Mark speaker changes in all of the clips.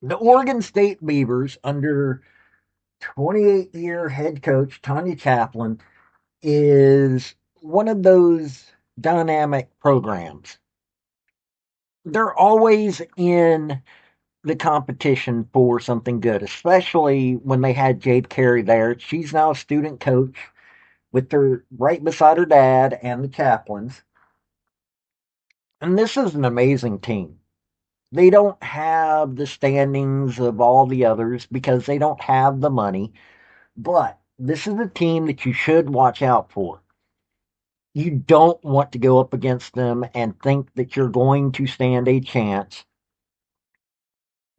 Speaker 1: The Oregon State Beavers, under 28-year head coach Tanya Chaplin, is one of those dynamic programs. They're always in the competition for something good, especially when they had Jade Carey there. She's now a student coach with her right beside her dad and the chaplains. And this is an amazing team. They don't have the standings of all the others because they don't have the money, but this is a team that you should watch out for. You don't want to go up against them and think that you're going to stand a chance.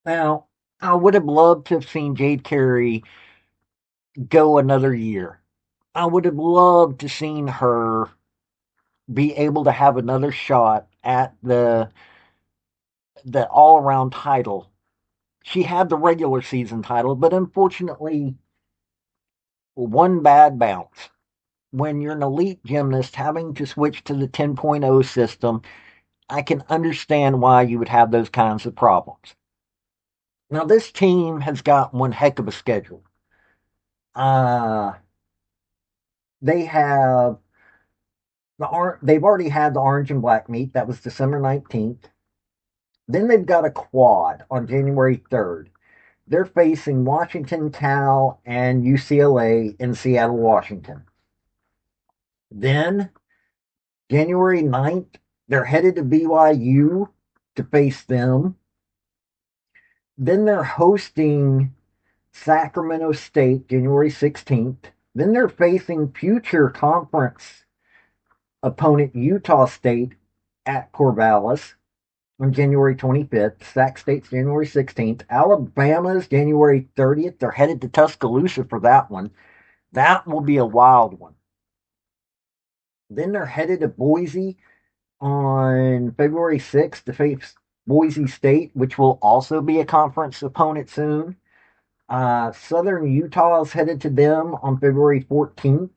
Speaker 1: Now, I would have loved to have seen Jade Carey go another year. I would have loved to seen her be able to have another shot at the all around title. She had the regular season title, but unfortunately, one bad bounce. When you're an elite gymnast having to switch to the 10.0 system, I can understand why you would have those kinds of problems. Now, this team has got one heck of a schedule. Uh, they have they've already had the orange and black meet. That was December 19th. Then they've got a quad on January 3rd. They're facing Washington, Cal, and UCLA in Seattle, Washington. Then, January 9th, they're headed to BYU to face them. Then they're hosting Sacramento State January 16th. Then they're facing future conference opponent Utah State at Corvallis on January 25th. Sac State's January 16th. Alabama's January 30th. They're headed to Tuscaloosa for that one. That will be a wild one. Then they're headed to Boise on February 6th to face Boise State, which will also be a conference opponent soon. Southern Utah is headed to them on February 14th.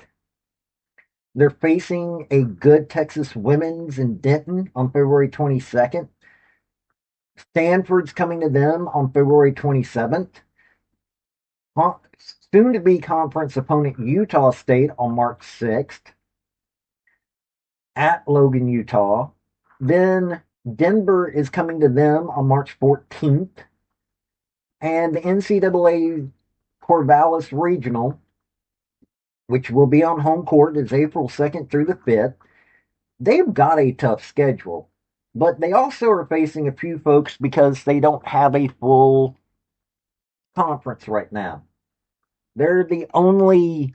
Speaker 1: They're facing a good Texas women's in Denton on February 22nd. Stanford's coming to them on February 27th. Soon to be conference opponent Utah State on March 6th at Logan, Utah. Then Denver is coming to them on March 14th. And the NCAA Corvallis Regional, which will be on home court, is April 2nd through the 5th. They've got a tough schedule, but they also are facing a few folks because they don't have a full conference right now. They're the only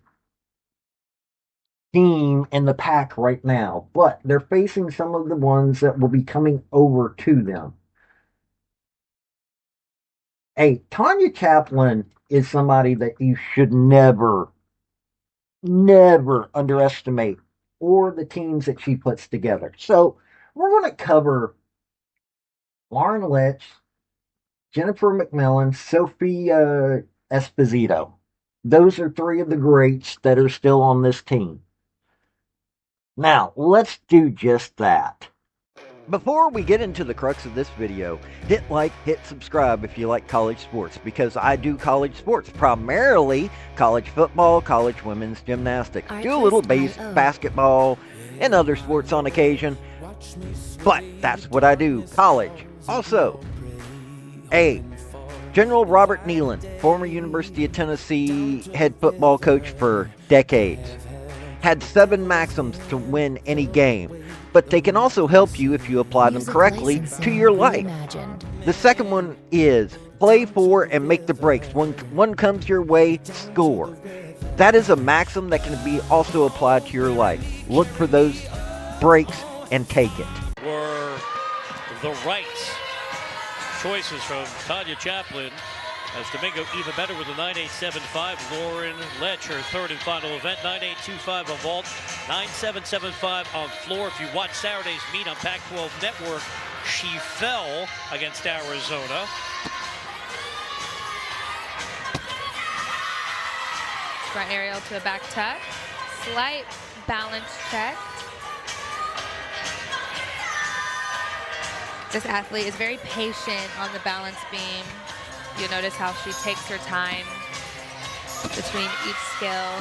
Speaker 1: team in the pack right now, but they're facing some of the ones that will be coming over to them. Hey, Tanya Chaplin is somebody that you should never underestimate, or the teams that she puts together. So we're going to cover Lauren Litch, Jennifer McMillan, Sophia Esposito. Those are three of the greats that are still on this team. Now, let's do just that. Before we get into the crux of this video, hit like, hit subscribe if you like college sports, because I do college sports, primarily college football, college women's gymnastics. Do a little basketball and other sports on occasion, but that's what I do, college. Also, General Robert Nealon, former University of Tennessee head football coach for decades, had 7 maxims to win any game, but they can also help you if you apply them correctly to your life. The second one is play for and make the breaks. When one comes your way, score. That is a maxim that can be also applied to your life. Look for those breaks and take it.
Speaker 2: Were the right choices from Tanya Chaplin. As Domingo even better with a 9.875. Lauren Letch, her third and final event, 9.825 on vault, 9.775 on floor. If you watch Saturday's meet on Pac-12 Network, she fell against Arizona.
Speaker 3: Front aerial to a back tuck. Slight balance check. This athlete is very patient on the balance beam. You'll notice how she takes her time between each skill.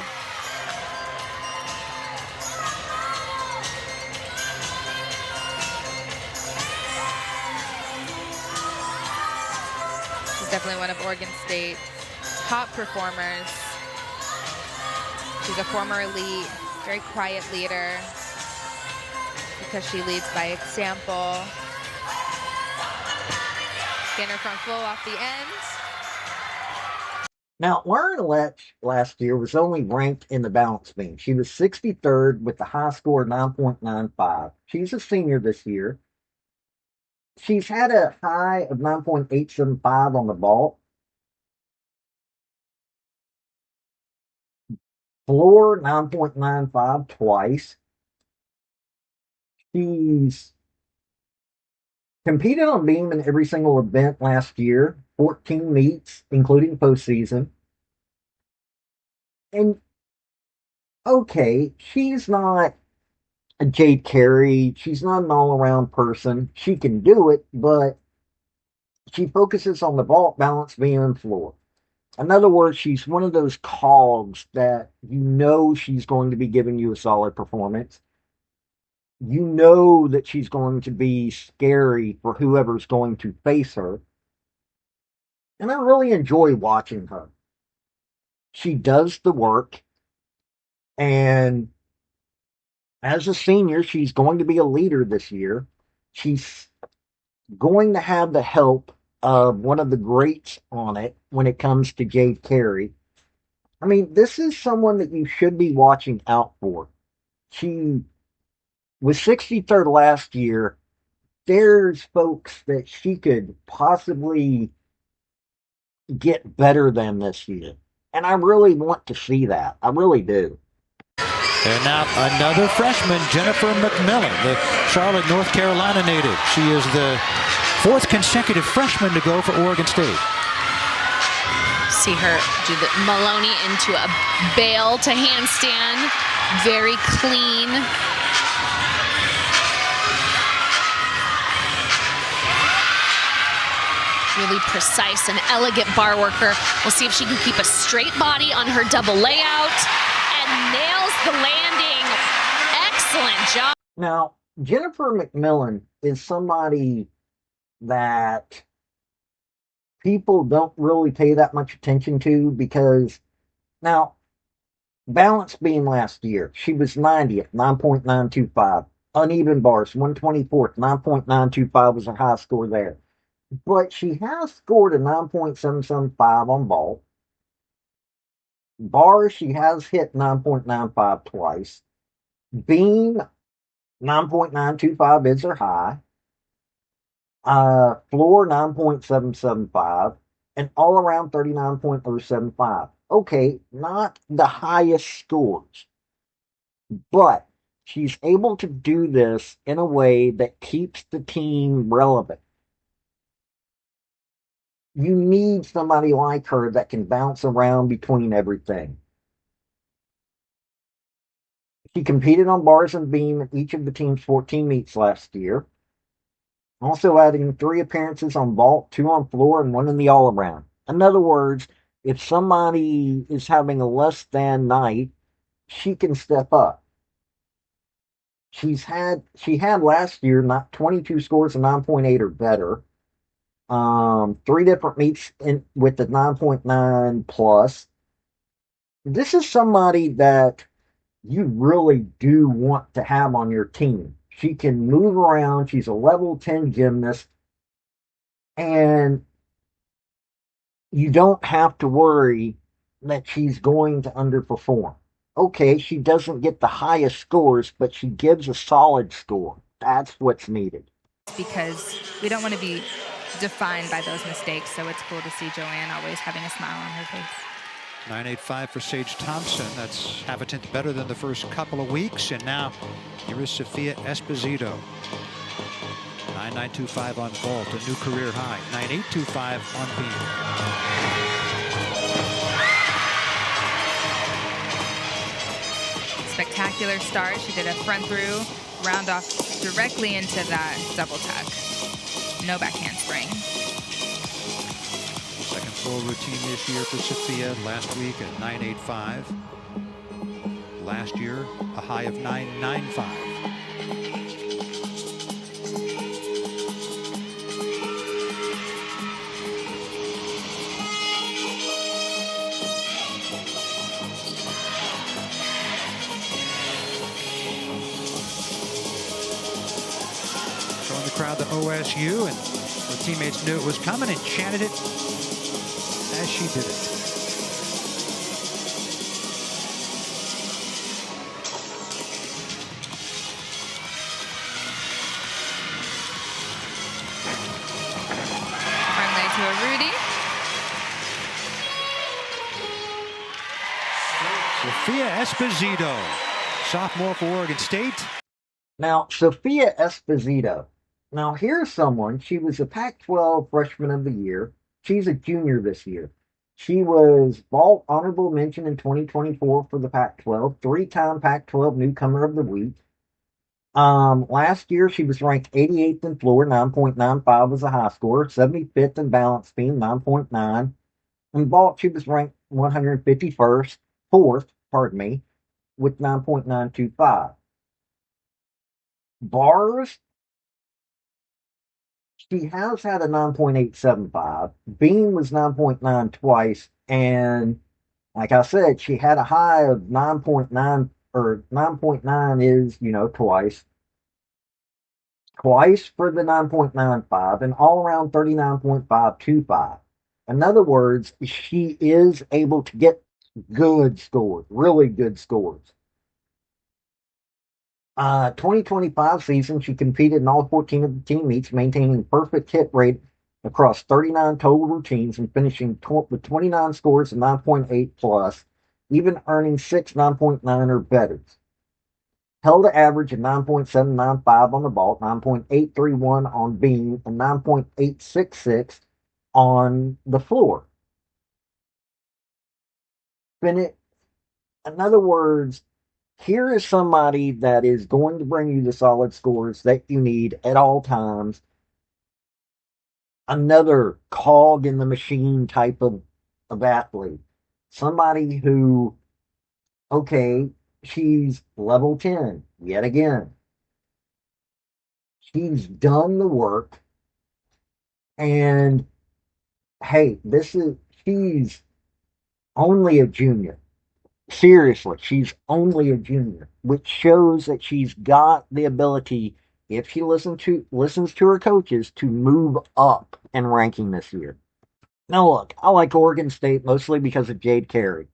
Speaker 3: She's definitely one of Oregon State's top performers. She's a former elite, very quiet leader because she leads by example. Getting her front full off the end.
Speaker 1: Now, Lauren Letch last year was only ranked in the balance beam. She was 63rd with the high score of 9.95. She's a senior this year. She's had a high of 9.875 on the vault. Floor, 9.95 twice. She's competed on beam in every single event last year, 14 meets, including postseason. And okay, she's not a Jade Carey. She's not an all-around person. She can do it, but she focuses on the vault, balance beam, and floor. In other words, she's one of those cogs that you know she's going to be giving you a solid performance. You know that she's going to be scary for whoever's going to face her. And I really enjoy watching her. She does the work. And as a senior, she's going to be a leader this year. She's going to have the help of one of the greats on it when it comes to Jade Carey. I mean, this is someone that you should be watching out for. She was 63rd last year. There's folks that she could possibly get better than this year. And I really want to see that. I really do.
Speaker 4: And now another freshman, Jennifer McMillan, the Charlotte, North Carolina native. She is the fourth consecutive freshman to go for Oregon State.
Speaker 5: See her do the Maloney into a bail to handstand. Very clean. Really precise and elegant bar worker. We'll see if she can keep a straight body on her double layout and nails the landing. Excellent job.
Speaker 1: Now, Jennifer McMillan is somebody that people don't really pay that much attention to because, now, balance beam last year, she was 90th, 9.925. Uneven bars, 124th, 9.925 was her high score there. But she has scored a 9.775 on vault. Bars, she has hit 9.95 twice. Beam, 9.925 is her high. Floor, 9.775. And all around 39.075. Okay, not the highest scores. But she's able to do this in a way that keeps the team relevant. You need somebody like her that can bounce around between everything. She competed on bars and beam in each of the team's 14 meets last year. Also adding 3 appearances on vault, 2 on floor, and 1 in the all-around. In other words, if somebody is having a less than night, she can step up. She had last year not 22 scores of 9.8 or better. 3 different meets with the 9.9 plus. This is somebody that you really do want to have on your team. She can move around. She's a level 10 gymnast. And you don't have to worry that she's going to underperform. Okay, she doesn't get the highest scores, but she gives a solid score. That's what's needed.
Speaker 6: Because we don't want to be defined by those mistakes, so it's cool to see Joanne always having a smile on her face.
Speaker 4: 9.85 for Sage Thompson. That's half a tenth better than the first couple of weeks. And now here is Sophia Esposito. 9.925 on vault, a new career high. 9.825 on beam.
Speaker 6: Spectacular start. She did a front through, round off directly into that double tuck. No back handspring.
Speaker 4: Second Full routine this year for Sophia. Last week at 9.85. Last year, a high of 9.95. Showing the crowd the OSU, and her teammates knew it was coming and chanted it as she did it.
Speaker 6: To a Rudy.
Speaker 4: Sophia Esposito, sophomore for Oregon State.
Speaker 1: Now, Sophia Esposito. Now, here's someone. She was a Pac-12 Freshman of the Year. She's a junior this year. She was Vault Honorable Mention in 2024 for the Pac-12, three-time Pac-12 Newcomer of the Week. Last year, she was ranked 88th in floor, 9.95 was a high score, 75th in balance beam, 9.9. In vault, she was ranked 151st, with 9.925. Bars, she has had a 9.875. Beam was 9.9 twice, and like I said, she had a high of 9.9, or 9.9 is, twice. Twice for the 9.95 and all around 39.525. In other words, she is able to get good scores, really good scores. 2025 season, she competed in all 14 of the team meets, maintaining perfect hit rate across 39 total routines and finishing with 29 scores of 9.8 plus, even earning 6 9.9 or better. Held an average of 9.795 on the vault, 9.831 on beam, and 9.866 on the floor. In other words, here is somebody that is going to bring you the solid scores that you need at all times. Another cog in the machine type of athlete. Somebody who, okay, she's level 10 yet again. She's done the work. And hey, she's only a junior. Seriously, she's only a junior, which shows that she's got the ability, if she listens to her coaches, to move up in ranking this year. Now look, I like Oregon State mostly because of Jade Carey.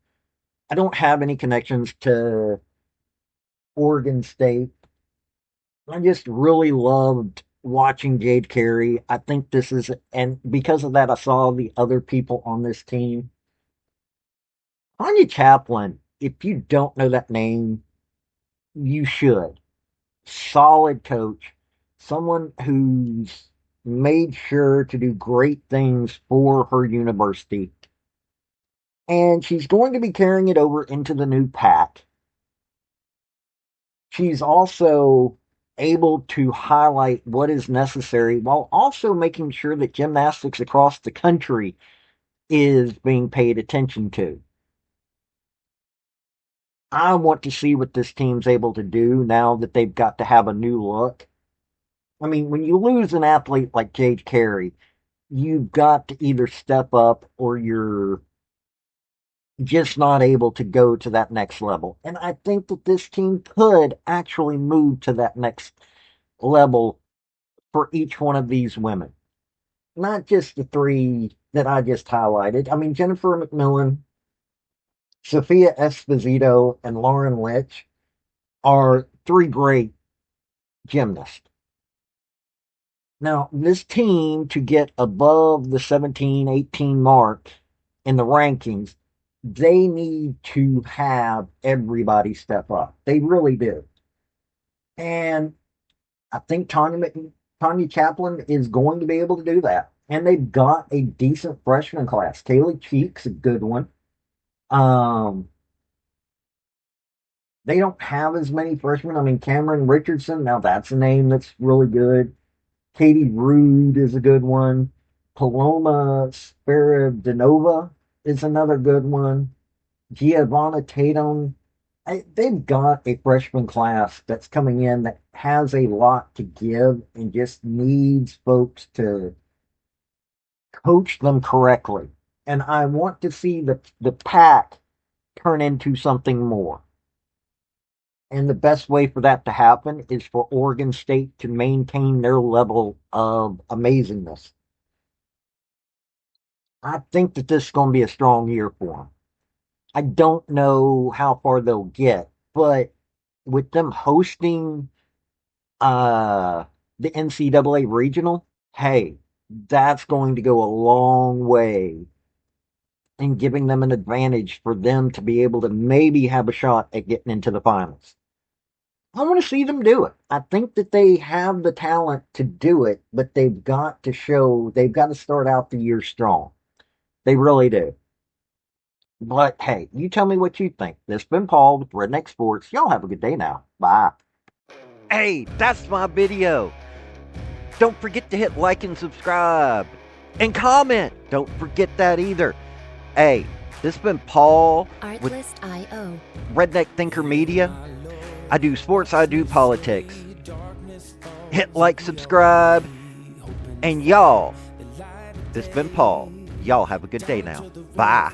Speaker 1: I don't have any connections to Oregon State. I just really loved watching Jade Carey. I think and because of that, I saw the other people on this team. Tanya Chaplin, if you don't know that name, you should. Solid coach. Someone who's made sure to do great things for her university. And she's going to be carrying it over into the new pack. She's also able to highlight what is necessary while also making sure that gymnastics across the country is being paid attention to. I want to see what this team's able to do now that they've got to have a new look. I mean, when you lose an athlete like Jade Carey, you've got to either step up or you're just not able to go to that next level. And I think that this team could actually move to that next level for each one of these women. Not just the three that I just highlighted. I mean, Jennifer McMillan, Sophia Esposito, and Lauren Litch are three great gymnasts. Now, this team, to get above the 17, 18 mark in the rankings, they need to have everybody step up. They really do. And I think Tanya Chaplin is going to be able to do that. And they've got a decent freshman class. Kaylee Cheek's a good one. They don't have as many freshmen. I mean, Cameron Richardson, now that's a name that's really good. Katie Rude is a good one. Paloma Spiridonova is another good one. Giovanna Tatum. They've got a freshman class that's coming in that has a lot to give and just needs folks to coach them correctly. And I want to see the pack turn into something more. And the best way for that to happen is for Oregon State to maintain their level of amazingness. I think that this is going to be a strong year for them. I don't know how far they'll get, but with them hosting the NCAA regional, hey, that's going to go a long way in giving them an advantage for them to be able to maybe have a shot at getting into the finals. I want to see them do it. I think that they have the talent to do it, but they've got to start out the year strong. They really do. But hey, you tell me what you think. This has been Paul with Redneck Sports. Y'all have a good day now. Bye. Hey, that's my video. Don't forget to hit like and subscribe. And comment. Don't forget that either. Hey, this has been Paul with
Speaker 7: Artlist.io.
Speaker 1: Redneck Thinker Media. I do sports, I do politics. Hit like, subscribe. And y'all, this has been Paul. Y'all have a good day now. Bye.